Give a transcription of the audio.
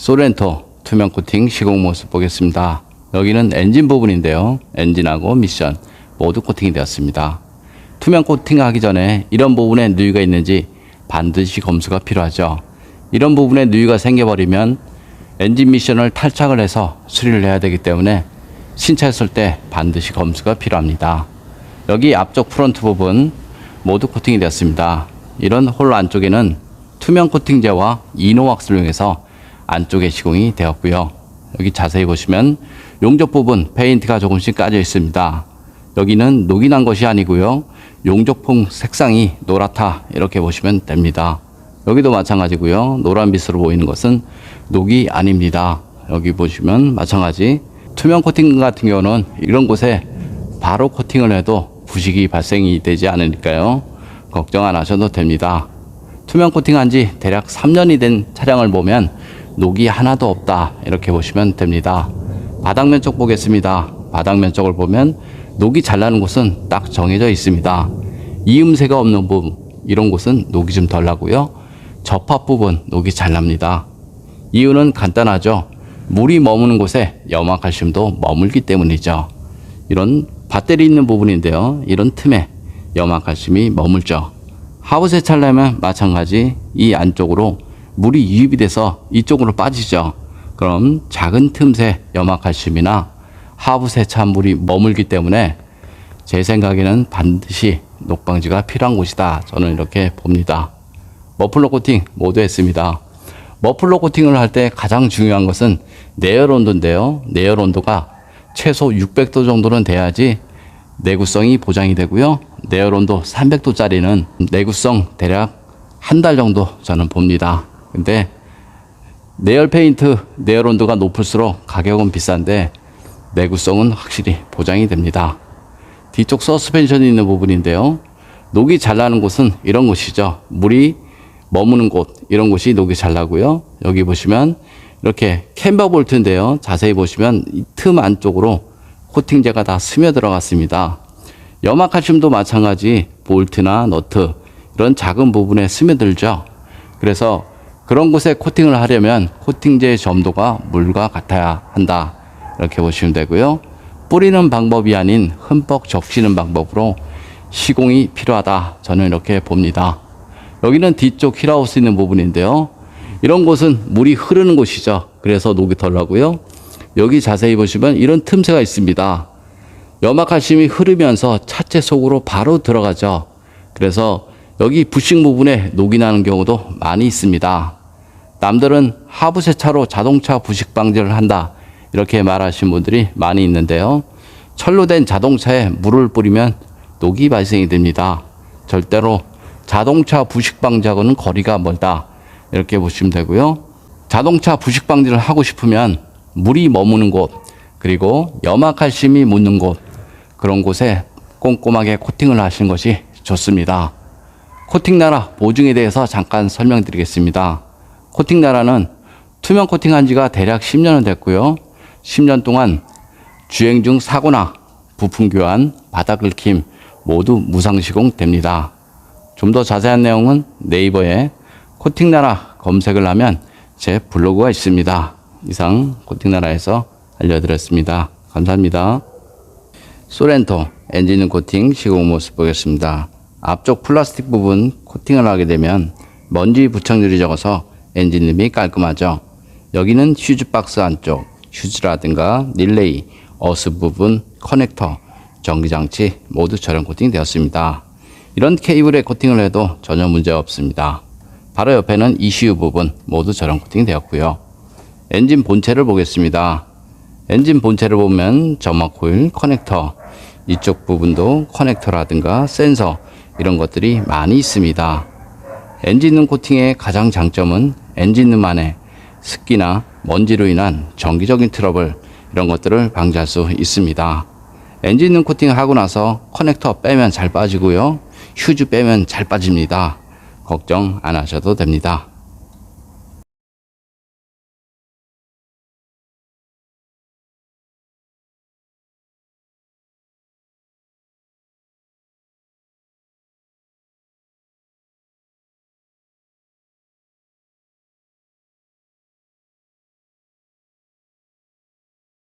소렌토 투명 코팅 시공 모습 보겠습니다. 여기는 엔진 부분인데요. 엔진하고 미션 모두 코팅이 되었습니다. 투명 코팅 하기 전에 이런 부분에 누유가 있는지 반드시 검수가 필요하죠. 이런 부분에 누유가 생겨버리면 엔진 미션을 탈착을 해서 수리를 해야 되기 때문에 신차했을 때 반드시 검수가 필요합니다. 여기 앞쪽 프론트 부분 모두 코팅이 되었습니다. 이런 홀 안쪽에는 투명 코팅제와 이노왁스를 이용해서 안쪽에 시공이 되었고요. 여기 자세히 보시면 용접 부분 페인트가 조금씩 까져 있습니다. 여기는 녹이 난 것이 아니고요. 용접품 색상이 노랗다 이렇게 보시면 됩니다. 여기도 마찬가지고요. 노란빛으로 보이는 것은 녹이 아닙니다. 여기 보시면 마찬가지 투명 코팅 같은 경우는 이런 곳에 바로 코팅을 해도 부식이 발생이 되지 않으니까요. 걱정 안 하셔도 됩니다. 투명 코팅한 지 대략 3년이 된 차량을 보면 녹이 하나도 없다 이렇게 보시면 됩니다. 바닥면 쪽 보겠습니다. 바닥면 쪽을 보면 녹이 잘 나는 곳은 딱 정해져 있습니다. 이음새가 없는 부분 이런 곳은 녹이 좀 덜 나고요. 접합 부분 녹이 잘 납니다. 이유는 간단하죠. 물이 머무는 곳에 염화칼슘도 머물기 때문이죠. 이런 밧데리 있는 부분인데요. 이런 틈에 염화칼슘이 머물죠. 하부 세차하려면 마찬가지 이 안쪽으로 물이 유입이 돼서 이쪽으로 빠지죠. 그럼 작은 틈새 염화칼슘이나 하부 세차한 물이 머물기 때문에 제 생각에는 반드시 녹방지가 필요한 곳이다. 저는 이렇게 봅니다. 머플러 코팅 모두 했습니다. 머플러 코팅을 할 때 가장 중요한 것은 내열 온도인데요. 내열 온도가 최소 600도 정도는 돼야지 내구성이 보장이 되고요. 내열 온도 300도짜리는 내구성 대략 한 달 정도 저는 봅니다. 근데 내열 페인트 내열 온도가 높을수록 가격은 비싼데 내구성은 확실히 보장이 됩니다. 뒤쪽 서스펜션이 있는 부분인데요. 녹이 잘 나는 곳은 이런 곳이죠. 물이 머무는 곳 이런 곳이 녹이 잘 나고요. 여기 보시면 이렇게 캠버 볼트인데요. 자세히 보시면 이 틈 안쪽으로 코팅제가 다 스며 들어갔습니다. 염화칼슘도 마찬가지 볼트나 너트 이런 작은 부분에 스며들죠. 그래서 그런 곳에 코팅을 하려면 코팅제의 점도가 물과 같아야 한다 이렇게 보시면 되고요. 뿌리는 방법이 아닌 흠뻑 적시는 방법으로 시공이 필요하다 저는 이렇게 봅니다. 여기는 뒤쪽 힐하우스 있는 부분인데요. 이런 곳은 물이 흐르는 곳이죠. 그래서 녹이 덜 나고요. 여기 자세히 보시면 이런 틈새가 있습니다. 염화칼슘이 흐르면서 차체 속으로 바로 들어가죠. 그래서 여기 부식 부분에 녹이 나는 경우도 많이 있습니다. 남들은 하부 세차로 자동차 부식 방지를 한다 이렇게 말하시는 분들이 많이 있는데요. 철로 된 자동차에 물을 뿌리면 녹이 발생이 됩니다. 절대로 자동차 부식 방지하고는 거리가 멀다 이렇게 보시면 되고요. 자동차 부식 방지를 하고 싶으면 물이 머무는 곳 그리고 염화칼슘이 묻는 곳 그런 곳에 꼼꼼하게 코팅을 하시는 것이 좋습니다. 코팅 나라 보증에 대해서 잠깐 설명드리겠습니다. 코팅 나라는 투명 코팅한 지가 대략 10년은 됐고요. 10년 동안 주행 중 사고나 부품 교환, 바닥 긁힘 모두 무상 시공됩니다. 좀 더 자세한 내용은 네이버에 코팅 나라 검색을 하면 제 블로그가 있습니다. 이상 코팅 나라에서 알려드렸습니다. 감사합니다. 소렌토 엔진 코팅 시공 모습 보겠습니다. 앞쪽 플라스틱 부분 코팅을 하게 되면 먼지 부착률이 적어서 엔진룸이 깔끔하죠. 여기는 휴즈 박스 안쪽 휴즈라든가 릴레이, 어스 부분, 커넥터, 전기장치 모두 저렴 코팅 되었습니다. 이런 케이블에 코팅을 해도 전혀 문제 없습니다. 바로 옆에는 ECU 부분 모두 저렴 코팅 되었고요. 엔진 본체를 보겠습니다. 엔진 본체를 보면 점막 코일, 커넥터 이쪽 부분도 커넥터라든가 센서 이런 것들이 많이 있습니다. 엔진룸 코팅의 가장 장점은 엔진룸 안에 습기나 먼지로 인한 정기적인 트러블 이런 것들을 방지할 수 있습니다. 엔진룸 코팅을 하고 나서 커넥터 빼면 잘 빠지고요. 휴즈 빼면 잘 빠집니다. 걱정 안 하셔도 됩니다.